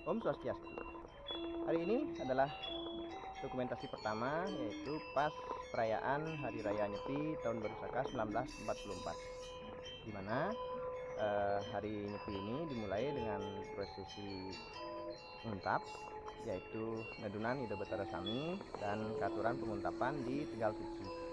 Om Swastiastu. Hari ini adalah dokumentasi pertama, yaitu pas perayaan Hari Raya Nyepi Tahun Baru Saka 1944, di mana Hari Nyepi ini dimulai dengan prosesi nguntap, yaitu ngedunan Ida Betara Sami dan katuran penguntapan di Tegal Suci.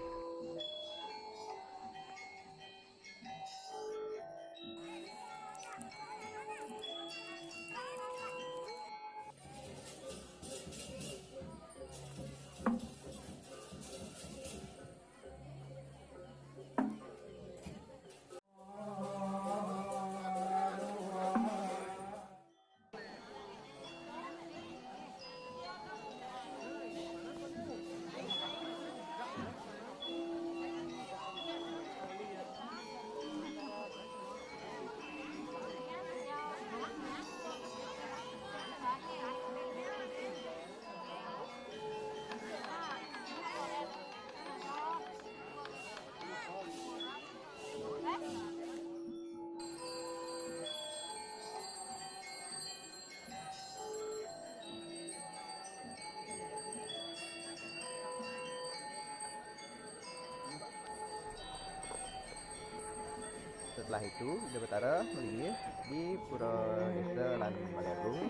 Setelah itu Ida Betara melingih di Pura Desa lan Balaiagung,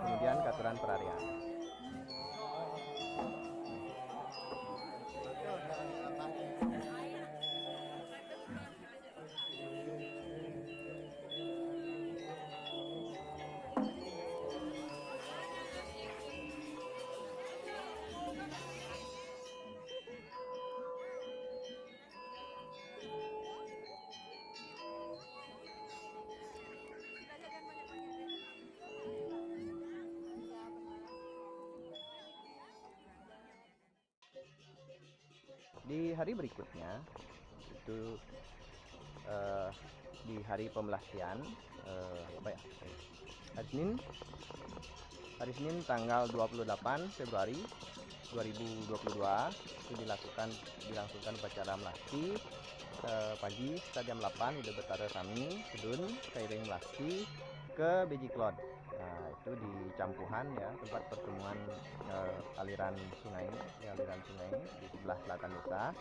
kemudian katuran perarian. Di hari berikutnya, itu di hari pembelastian, hari Senin tanggal 28 Februari 2022 itu dilangsungkan upacara melasti pagi sekitar jam 8 Ida Betara Sami sedun kairing melasti ke Bejiklod. Nah, itu di Campuhan ya, tempat pertemuan aliran sungai di sebelah selatan desa.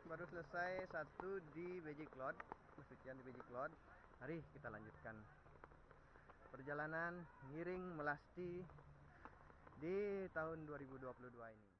baru selesai satu di Beji Cloud, pensucian di Beji Cloud. Mari kita lanjutkan perjalanan ngiring melasti di tahun 2022 ini.